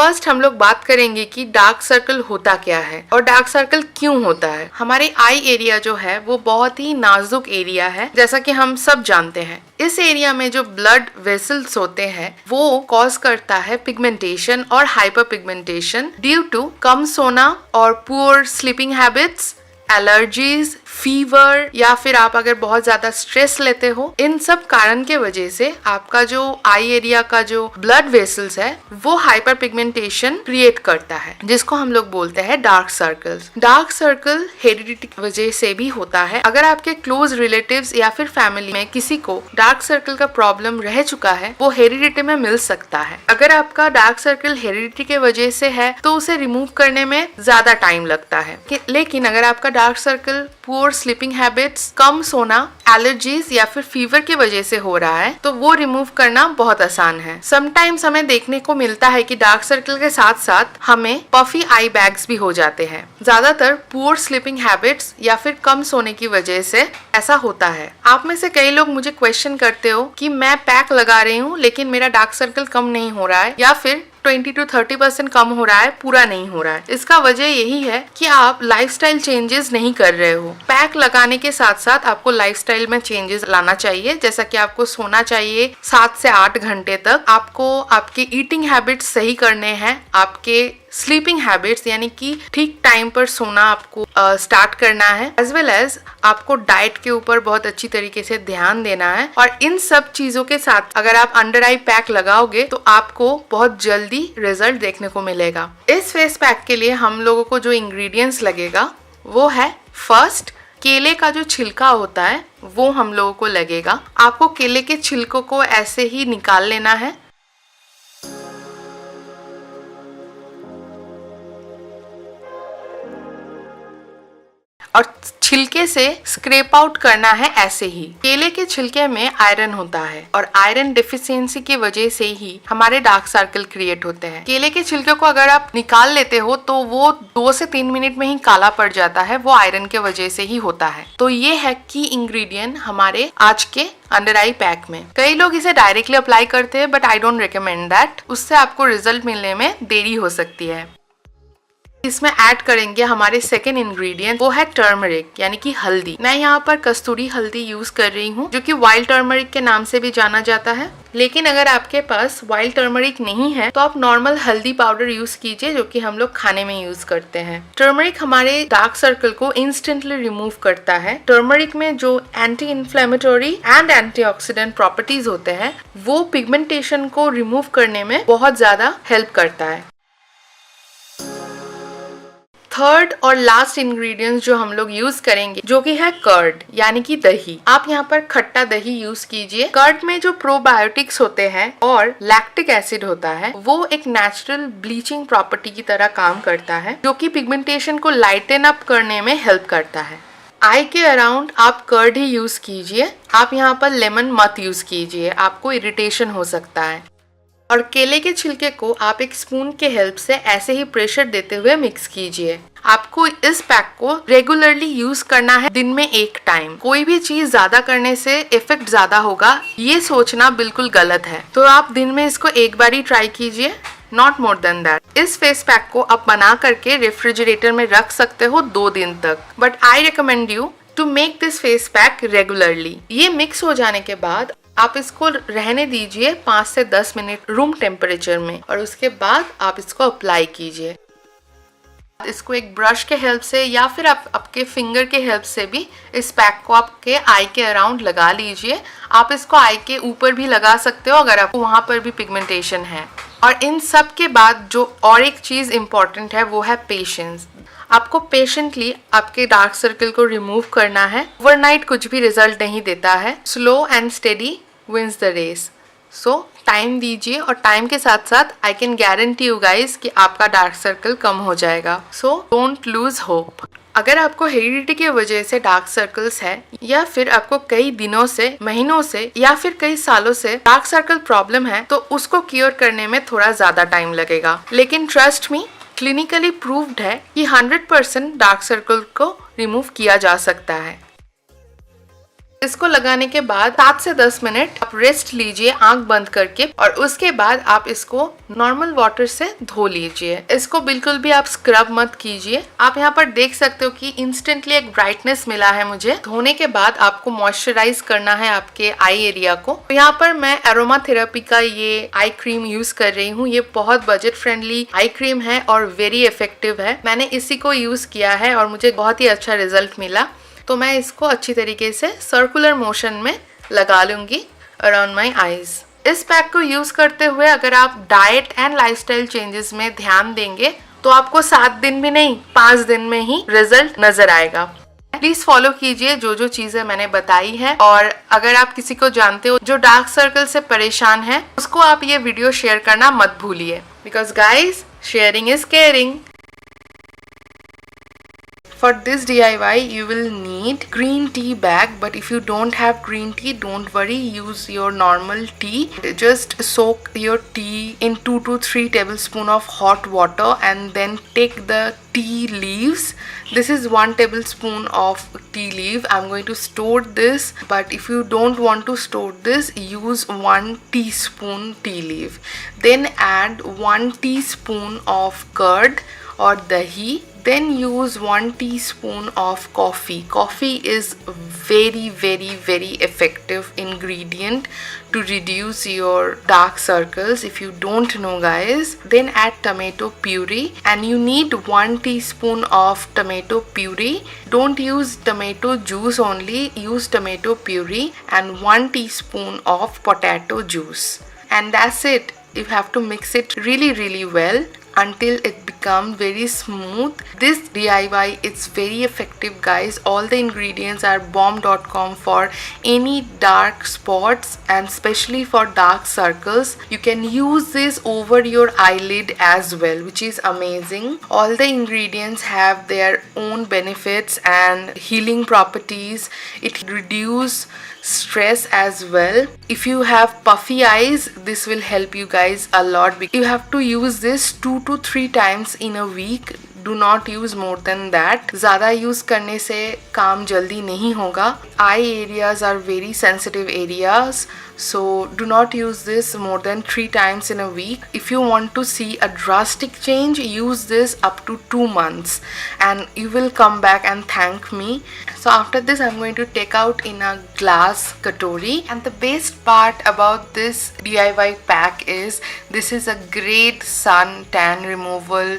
First हम लोग बात करेंगे कि डार्क सर्कल होता क्या है और डार्क सर्कल क्यों होता है। हमारे आई एरिया जो है वो बहुत ही नाजुक एरिया है, जैसा कि हम सब जानते हैं। इस एरिया में जो ब्लड वेसल्स होते हैं वो कॉज करता है पिगमेंटेशन और हाइपर पिगमेंटेशन ड्यू टू कम सोना और poor sleeping habits, allergies, fever, या फिर आप अगर बहुत ज्यादा स्ट्रेस लेते हो। इन सब कारण के वजह से आपका जो आई एरिया का जो ब्लड वेसल्स है वो हाइपर पिगमेंटेशन क्रिएट करता है, जिसको हम लोग बोलते हैं dark circles. Dark circle heredity की वजह से भी होता है। अगर आपके क्लोज रिलेटिव्स या फिर फैमिली में किसी को डार्क सर्कल का प्रॉब्लम रह चुका है, वो हेरिडिटी में मिल सकता है। अगर आपका डार्क सर्कल हेरिडिटी के वजह से है तो उसे रिमूव करने में ज्यादा टाइम लगता है। लेकिन अगर आपका dark circle poor sleeping habits, कम सोना, एलर्जीज या फिर फीवर की वजह से हो रहा है तो वो रिमूव करना बहुत आसान है। समटाइम्स हमें देखने को मिलता है कि डार्क सर्कल के साथ साथ हमें पफी आई बैग्स भी हो जाते हैं। ज्यादातर पुअर स्लीपिंग हैबिट्स या फिर कम सोने की वजह से ऐसा होता है। आप में से कई लोग मुझे क्वेश्चन करते हो कि मैं पैक लगा रही हूँ लेकिन मेरा डार्क सर्कल कम नहीं हो रहा है, या फिर 20 to 30% कम हो रहा है, पूरा नहीं हो रहा है। इसका वजह यही है कि आप लाइफस्टाइल चेंजेस नहीं कर रहे हो। पैक लगाने के साथ साथ आपको लाइफस्टाइल में चेंजेस लाना चाहिए, जैसा कि आपको सोना चाहिए 7 से 8 घंटे तक, आपको आपके ईटिंग हैबिट्स सही करने हैं, आपके स्लीपिंग हैबिट्स यानी कि ठीक टाइम पर सोना आपको स्टार्ट करना है, एज वेल एज आपको डाइट के ऊपर बहुत अच्छी तरीके से ध्यान देना है। और इन सब चीजों के साथ अगर आप अंडर आई पैक लगाओगे तो आपको बहुत जल्दी रिजल्ट देखने को मिलेगा। इस फेस पैक के लिए हम लोगों को जो इंग्रेडिएंट्स लगेगा वो है, फर्स्ट केले का जो छिलका होता है वो हम लोगों को लगेगा। आपको केले के छिलकों को ऐसे ही निकाल लेना है और छिलके से स्क्रैप आउट करना है ऐसे ही। केले के छिलके में आयरन होता है और आयरन डिफिशियंसी की वजह से ही हमारे डार्क सर्कल क्रिएट होते हैं। केले के छिलके को अगर आप निकाल लेते हो तो वो 2 से 3 मिनट में ही काला पड़ जाता है, वो आयरन के वजह से ही होता है। तो ये है की इंग्रेडिएंट हमारे आज के अंडर आई पैक में। कई लोग इसे डायरेक्टली अप्लाई करते हैं but I don't recommend that, उससे आपको रिजल्ट मिलने में देरी हो सकती है। इसमें ऐड करेंगे हमारे सेकेंड इंग्रेडिएंट, वो है टर्मरिक यानी कि हल्दी। मैं यहाँ पर कस्तूरी हल्दी यूज कर रही हूँ जो कि वाइल्ड टर्मरिक के नाम से भी जाना जाता है। लेकिन अगर आपके पास वाइल्ड टर्मरिक नहीं है तो आप नॉर्मल हल्दी पाउडर यूज कीजिए जो कि हम लोग खाने में यूज करते हैं। टर्मरिक हमारे डार्क सर्कल को इंस्टेंटली रिमूव करता है। टर्मरिक में जो anti inflammatory and antioxidant properties होते हैं वो पिगमेंटेशन को रिमूव करने में बहुत ज्यादा हेल्प करता है। थर्ड और लास्ट इंग्रेडिएंट्स जो हम लोग यूज करेंगे जो कि है कर्ड यानी कि दही। आप यहाँ पर खट्टा दही यूज कीजिए। कर्ड में जो प्रोबायोटिक्स होते हैं और लैक्टिक एसिड होता है वो एक नेचुरल ब्लीचिंग प्रॉपर्टी की तरह काम करता है जो कि पिगमेंटेशन को लाइटन अप करने में हेल्प करता है। आई के अराउंड आप कर्ड ही यूज कीजिए। आप यहाँ पर लेमन मत यूज कीजिए, आपको इरिटेशन हो सकता है। और केले के छिलके को आप एक स्पून के हेल्प से ऐसे ही प्रेशर देते हुए मिक्स कीजिए। आपको इस पैक को रेगुलरली यूज करना है, दिन में 1 टाइम। कोई भी चीज ज्यादा करने से इफेक्ट ज्यादा होगा ये सोचना बिल्कुल गलत है। तो आप दिन में इसको 1 बार ही ट्राई कीजिए, नॉट मोर देन दैट। इस फेस पैक को आप बना करके रेफ्रिजरेटर में रख सकते हो 2 दिन तक, but I recommend you to make this face pack regularly. ये मिक्स हो जाने के बाद आप इसको रहने दीजिए 5 से 10 मिनट रूम टेम्परेचर में और उसके बाद आप इसको अप्लाई कीजिए। इसको एक ब्रश के हेल्प से या फिर आप आपके फिंगर के हेल्प से भी इस पैक को आपके आई के अराउंड लगा लीजिए। आप इसको आई के ऊपर भी लगा सकते हो अगर आपको वहां पर भी पिगमेंटेशन है। और इन सब के बाद जो और एक चीज इम्पोर्टेंट है वो है पेशेंस। आपको पेशेंटली आपके डार्क सर्कल को रिमूव करना है। ओवरनाइट कुछ भी रिजल्ट नहीं देता है। Slow and steady wins the race. So time दीजिए और टाइम के साथ साथ I can guarantee you guys कि आपका डार्क सर्कल कम हो जाएगा। So don't lose hope. अगर आपको हेरिडिटी की वजह से डार्क सर्कल्स है या फिर आपको कई दिनों से, महीनों से या फिर कई सालों से डार्क सर्कल प्रॉब्लम है तो उसको क्योर करने में थोड़ा ज्यादा टाइम लगेगा। लेकिन ट्रस्ट मी, क्लिनिकली प्रूव्ड है कि 100% डार्क सर्कल को रिमूव किया जा सकता है। इसको लगाने के बाद 7 से 10 मिनट आप रेस्ट लीजिए आंख बंद करके, और उसके बाद आप इसको नॉर्मल वाटर से धो लीजिए। इसको बिल्कुल भी आप स्क्रब मत कीजिए। आप यहाँ पर देख सकते हो कि इंस्टेंटली एक ब्राइटनेस मिला है मुझे। धोने के बाद आपको मॉइस्चराइज करना है आपके आई एरिया को। तो यहाँ पर मैं एरोमा थेरेपी का ये आई क्रीम यूज कर रही हूँ। ये बहुत बजट फ्रेंडली आई क्रीम है और वेरी इफेक्टिव है। मैंने इसी को यूज किया है और मुझे बहुत ही अच्छा रिजल्ट मिला। तो मैं इसको अच्छी तरीके से सर्कुलर मोशन में लगा लूंगी अराउंड माई आईज। इस पैक को यूज करते हुए अगर आप डाइट एंड लाइफस्टाइल चेंजेस में ध्यान देंगे तो आपको 7 दिन भी नहीं 5 दिन में ही रिजल्ट नजर आएगा। प्लीज फॉलो कीजिए जो जो चीजें मैंने बताई है, और अगर आप किसी को जानते हो जो डार्क सर्कल से परेशान है उसको आप ये वीडियो शेयर करना मत भूलिए, because guys sharing is caring. For this DIY you will need green tea bag, but if you don't have green tea, don't worry, use your normal tea. Just soak your tea in 2 to 3 tablespoons of hot water and then take the tea leaves. This is 1 tablespoon of tea leaf. I'm going to store this, but if you don't want to store this, use 1 teaspoon tea leaf. Then add 1 teaspoon of curd or dahi. Then use 1 teaspoon of coffee. Coffee is very effective ingredient to reduce your dark circles. If you don't know guys, then add tomato puree, and you need 1 teaspoon of tomato puree. Don't use tomato juice only, use tomato puree, and 1 teaspoon of potato juice. And that's it. You have to mix it really well until it becomes very smooth. This DIY is very effective guys. All the ingredients are bomb.com for any dark spots and especially for dark circles. You can use this over your eyelid as well, which is amazing. All the ingredients have their own benefits and healing properties. It reduces stress as well. If you have puffy eyes, this will help you guys a lot. You have to use this 2 to 3 times in a week. Do not use more than that. ज़्यादा use करने से काम जल्दी नहीं होगा. Eye areas are very sensitive areas, so do not use this more than 3 times in a week. If you want to see a drastic change, use this up to 2 months and you will come back and thank me. So after this I'm going to take out in a glass katori, and the best part about this DIY pack is this is a great sun tan removal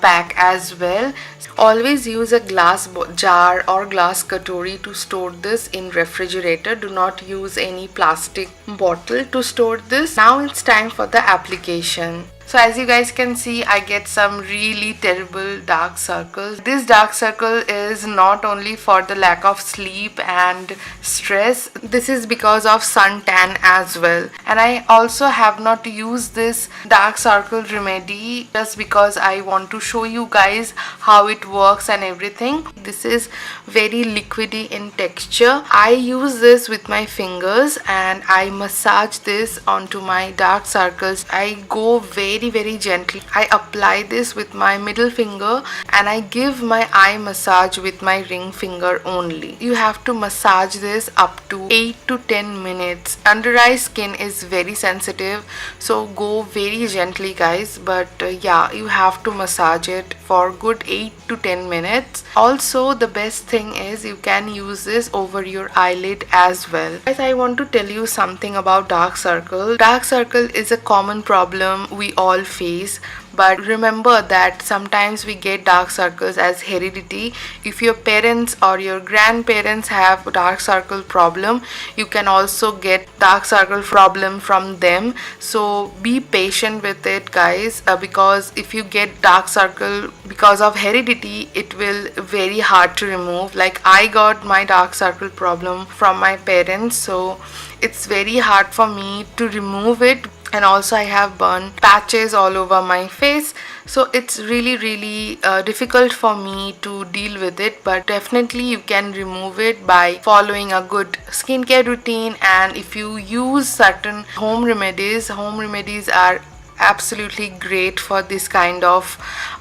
pack as well. Always use a glass jar or glass katori to store this in refrigerator. Do not use any plastic bottle to store this. Now it's time for the application. So as you guys can see, I get some really terrible dark circles. This dark circle is not only for the lack of sleep and stress. This is because of suntan as well. And I also have not used this dark circle remedy just because I want to show you guys how it works and everything. This is very liquidy in texture. I use this with my fingers and I massage this onto my dark circles. I go very gently. I apply this with my middle finger and I give my eye massage with my ring finger only. You have to massage this up to 8 to 10 minutes. Under eye skin is very sensitive, so go very gently guys, but yeah, you have to massage it for good 8 to 10 minutes. Also the best thing is you can use this over your eyelid as well. Guys, I want to tell you something about dark circle. Dark circle is a common problem we all face, but remember that sometimes we get dark circles as heredity. If your parents or your grandparents have dark circle problem, you can also get dark circle problem from them. So be patient with it guys, because if you get dark circle because of heredity, it will very hard to remove. Like I got my dark circle problem from my parents, so it's very hard for me to remove it. And also I have burn patches all over my face, so it's really difficult for me to deal with it. But definitely you can remove it by following a good skincare routine, and if you use certain home remedies are absolutely great for this kind of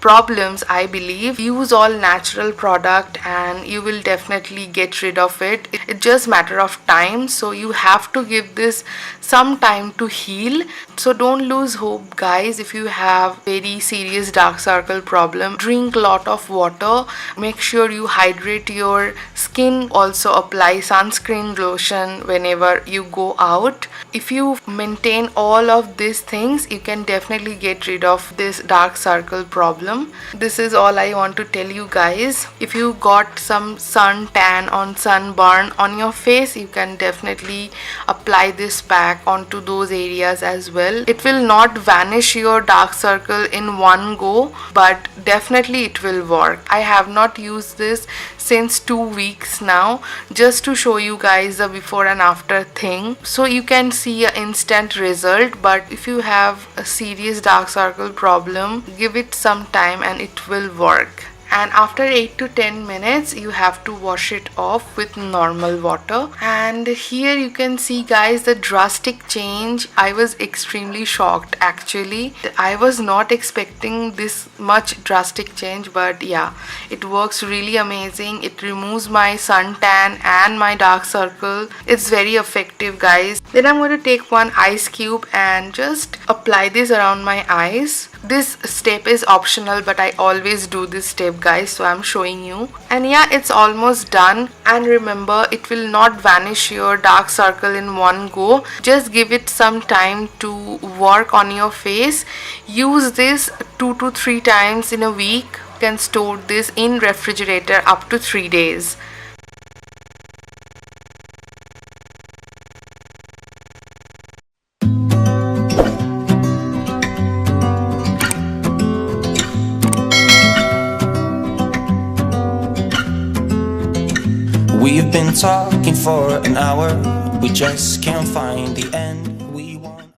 problems, I believe, use all natural product and you will definitely get rid of it. It's just matter of time, so you have to give this some time to heal. So don't lose hope, guys. If you have very serious dark circle problem, drink lot of water, make sure you hydrate your skin, also apply sunscreen lotion whenever you go out. If you maintain all of these things, you can definitely get rid of this dark circle problem. This is all I want to tell you, guys. If you got some sun tan on sunburn on your face, you can definitely apply this pack onto those areas as well. It will not vanish your dark circle in one go, but definitely it will work. I have not used this since 2 weeks now, just to show you guys the before and after thing, so you can see an instant result. But if you have a serious dark circle problem, give it some time and it will work. And after 8 to 10 minutes you have to wash it off with normal water. And here you can see, guys, the drastic change. I was extremely shocked actually. I was not expecting this much drastic change, but yeah, it works really amazing. It removes my suntan and my dark circle. It's very effective, guys. Then I'm going to take one ice cube and just apply this around my eyes. This step is optional, but I always do this step, guys, so I'm showing you. And yeah, it's almost done. And remember, it will not vanish your dark circle in one go. Just give it some time to work on your face. Use this 2 to 3 times in a week. You can store this in refrigerator up to 3 days. We've been talking for an hour, we just can't find the end.